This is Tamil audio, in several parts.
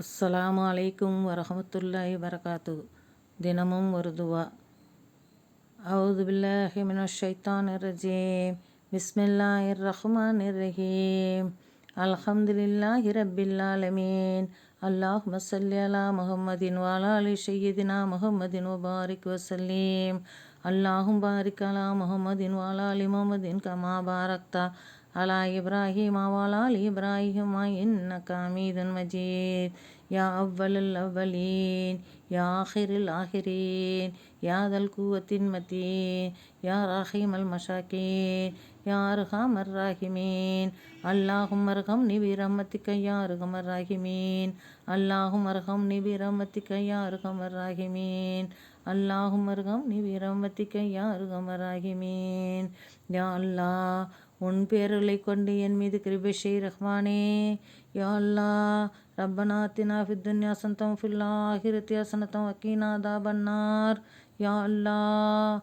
அஸ்ஸலாமு அலைக்கும் வரஹமத்துல்லாஹி வரகாத்து. தினமும் ஒரு துவா. அவுது பில்லாஹி மினஷ் ஷைத்தானிர் ரஜீம். பிஸ்மில்லாஹிர் ரஹ்மானிர் ரஹீம். அல்ஹம்துலில்லாஹி ரப்பில் ஆலமீன். அல்லாஹும்ம ஸல்லி அலா முஹம்மதின் வ அலா ஆலி ஸய்யிதினா முஹம்மதின் வ பாரிக் வஸல்லிம். அல்லாஹும் பாரிக் அலா முஹம்மதின் வ அலா ஆலி முஹம்மதின் கமா பாரக்தா அலா இப்ராஹிம் வ அலா ஆலி இப்ராஹிம் இன்னக ஹமீதுன் மஜீத். யா அவ்வலுல் அவ்வலீன் யா ஆஹிருல் ஆஹிரீன் யா தல் குவத்தின் மத்தீன் யா ரஹீமல் மஷாக்கீன் யா அர்ஹமர் ராஹிமீன். அல்லாஹும் அர்ஹம்னி பிரஹ்மத்திக யா அர்ஹமர் ராஹிமீன். அல்லாஹும் அர்ஹம்னி பிரஹ்மத்திக யா அர்ஹமர் ராஹிமீன். அல்லாஹும் அர்ஹம்னி பிரஹ்மத்திக யா அர்ஹமர் ராஹிமீன். யா அல்லாஹ், உன் பேர்களை கொண்டு என் மீது கிருபை செய் ரஹ்மானே. யா அல்லாஹ், ரப்பனா ஆத்தினா ஃபித் துன்யா ஹஸனத்தம் வ ஃபில் ஆஹிரத்தி ஹஸனத்தம் வ கீனா அஸாபன்னார். யா அல்லாஹ்,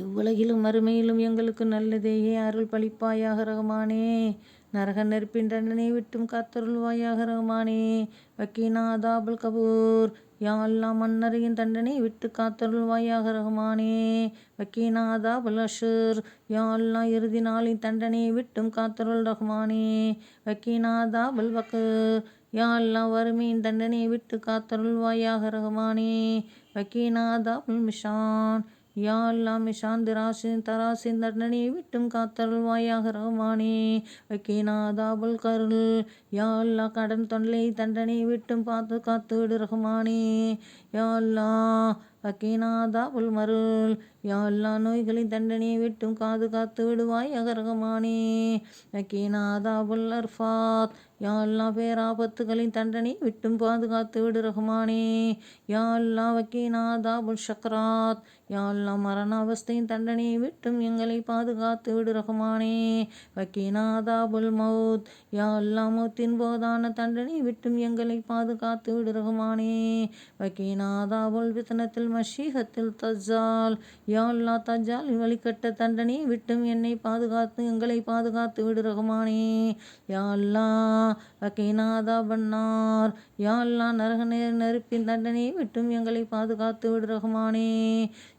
இவ்வுலகிலும் மறுமையிலும் எங்களுக்கு நல்லதையே அருள் பளிப்பாயாக ரஹ்மானே. நரக நெருப்பின் தண்டனை விட்டும் காத்தருள்வாயாக ரஹ்மானே. வக்கீனா அஸாபல் கபூர். யா அல்லாஹ், மன்னரையின் தண்டனை விட்டு காத்தருள்வாயாக ரஹ்மானே. வக்கீனா அஸாபல் ஹஷ்ர். யா அல்லாஹ், இறுதி நாளின் தண்டனையை விட்டும் காத்தருள் ரஹ்மானே. வக்கீனா அஸாபல் ஃபக்ர். யா அல்லாஹ், வறுமையின் தண்டனையை விட்டு காத்தருள்வாயாக ரஹ்மானே. வக்கீனா அஸாபல் மிஷான். யா அல்லாஹ், மிஷான் தராசின் தண்டனையை விட்டும் காத்தருள்வாயாக ரஹ்மானே. வக்கீனா அஸாபல் கர்ல். யா அல்லாஹ், கடன் தொல்லை தண்டனையை விட்டும் பார்த்து காத்து விடு ரஹ்மானே. யா அல்லாஹ், வக்கீனா அஸாபல் மருள். யா அல்லாஹ், நோய்களின் தண்டனையை விட்டும் காத்து விடுவாயாக ரஹ்மானே. வக்கீனா அஸாபல் அர்ஃபாத். யா அல்லாஹ், பேராபத்துகளின் தண்டனை விட்டும் பாதுகாத்து விடு ரஹ்மானே. யா அல்லாஹ், வக்கீனா அஸாபல் ஷக்ராத். யா அல்லாஹ், மரண அவஸ்தையின் தண்டனையை விட்டும் எங்களை பாதுகாத்து விடு ரஹ்மானே. வக்கீனா அஸாபல் மௌத். யா அல்லாஹ், மௌத்தின் போதான தண்டனை விட்டும் எங்களை பாதுகாத்து விடு ரஹ்மானே. வக்கீனா அஸாபல் ஃபித்னத்தில் மஷீஹத்தில் தஜ்ஜால். யா அல்லாஹ், தஜ்ஜாலின் வழிகட்ட தண்டனையை விட்டும் எங்களை பாதுகாத்து விடு ரஹ்மானே. யா அல்லாஹ், வக்கீனா அஸாபன்னார். யா அல்லாஹ், நரக நெருப்பின் தண்டனையை விட்டும் எங்களை பாதுகாத்து விடு ரஹ்மானே.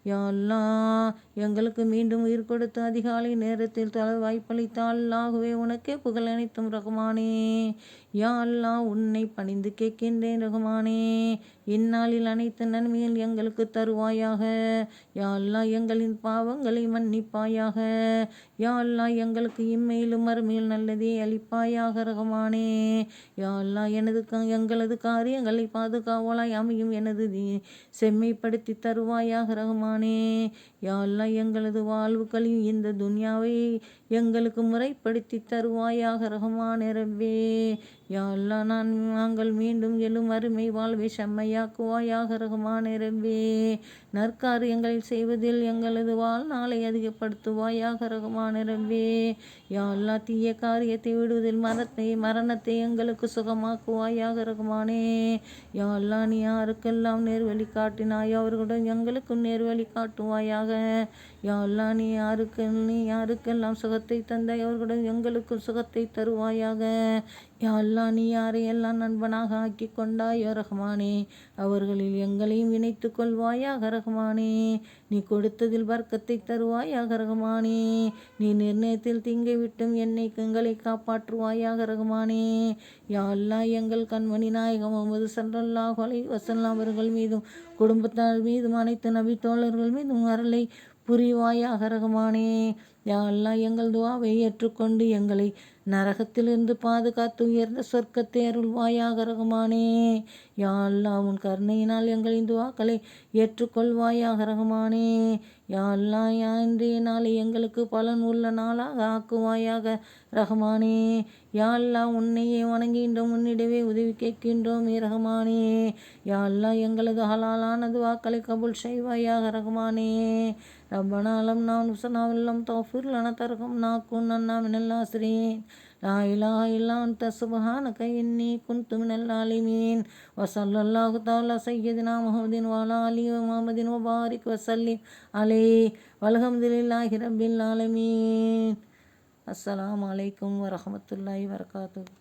யா அல்லாஹ், எங்களுக்கு மீண்டும் உயிர் கொடுத்து அதிகாலை நேரத்தில் தொழ வாய்ப்பளித்த அல்லாஹுவே, உனக்கே புகழ் அனைத்தும் ரஹ்மானே. யா அல்லாஹ், உன்னை பணிந்து கேட்கின்றேன் ரஹ்மானே. இந்நாளில் அனைத்து நன்மைகள் எங்களுக்கு தருவாயாக. யா அல்லாஹ், எங்களின் பாவங்களை மன்னிப்பாயாக. யா அல்லாஹ், எங்களுக்கு இம்மையிலும் மறுமையில் நல்லதே அளிப்பாயாக ரஹ்மானே. யா அல்லாஹ், எங்களது காரியங்களை பாதுகாவலாய் அமையும் எனது செம்மைப்படுத்தி தருவாயாக ரஹ்மானே. யா அல்லாஹ், எங்களது வாழ்வுகளையும் இந்த துன்யாவை எங்களுக்கு முறைப்படுத்தி தருவாயாக ரஹ்மானே ரப்பே. யா அல்லாஹ், நாங்கள் மீண்டும் எழும் அருமை வாழ்வை செம்மையாக்குவாயாக ரஹ்மானே ரப்பே. நற்காரியங்களை செய்வதில் எங்களது வாழ்நாளை அதிகப்படுத்துவாயாக ரஹ்மானே ரப்பே. யா அல்லாஹ், தீய காரியத்தை விடுவதில் மரணத்தை எங்களுக்கு சுகமாக்குவாயாக ரஹ்மானே. யா அல்லாஹ், நீ யாருக்கெல்லாம் நேர்வழி காட்டினாய் அவர்களுடன் எங்களுக்கும் நேர்வழி காட்டுவாயாக. யா அல்லாஹ், நீ யாருக்கெல்லாம் சுகத்தை தந்தாய் அவர்களுடன் எங்களுக்கும் சுகத்தை தருவாயாக. யா அல்லாஹ், நீ யாரையெல்லாம் நண்பனாக ஆக்கி கொண்டாயோ ரஹ்மானே, அவர்களில் எங்களையும் இணைத்து கொள்வாயாக ரஹ்மானே. நீ கொடுத்ததில் பர்க்கத்தை தருவாயாக ரஹ்மானே. நீ நிர்ணயத்தில் தீங்கை விட்டும் எங்களை காப்பாற்றுவாயாக ரஹ்மானே. யா அல்லாஹ், எங்கள் கண்மணி நாயகம் முஹம்மது ஸல்லல்லாஹு அலைஹி வஸல்லம் அவர்கள் மீதும் குடும்பத்தார் மீதும் அனைத்து நபி தோழர்கள் மீதும் அருளை புரிவாயாக ரஹ்மானே. யா அல்லாஹ், எங்கள் துஆவை ஏற்றுக்கொண்டு எங்களை நரகத்திலிருந்து பாதுகாத்து உயர்ந்த சொர்க்கத்தை அருள்வாயாக ரஹ்மானே. யா அல்லாஹ், உன் கருணையினால் எங்களின் துஆக்களை ஏற்றுக்கொள்வாயாக ரஹ்மானே. யா அல்லாஹ், இன்றைய நாளை எங்களுக்கு பலன் உள்ள நாளாக ஆக்குவாயாக ரஹ்மானே. யா அல்லாஹ், உன்னையே வணங்குகின்றோம், உன்னிடவே உதவி கேட்கின்றோம் ரஹ்மானே. யா அல்லாஹ், எங்களது ஹலாலான துஆக்களை கபூல் செய்வாயாக ரஹ்மானே. ரப்பனா லம்னா அன்ஃபுஸனா வல்லம் தஃபிர் லனா தர்ஹம்னா குன்னன்னா மினல் ஆசிரீன். லா இலாஹா இல்லா அன்த சுப்ஹானக இன்னி குன்து மினல் ஆலிமீன். வ ஸல்லல்லாஹு தஆலா சய்யிதினா முஹம்மதின் வ அலா ஆலிஹி வ முஹம்மதின் வ பாரிக் வ ஸல்லிம் அலைஹி வல்ஹம்துலில்லாஹி ரப்பில் ஆலமீன். அஸ்ஸலாமு அலைக்கும் வரஹ்மத்துல்லாஹி வரகாத்துஹு.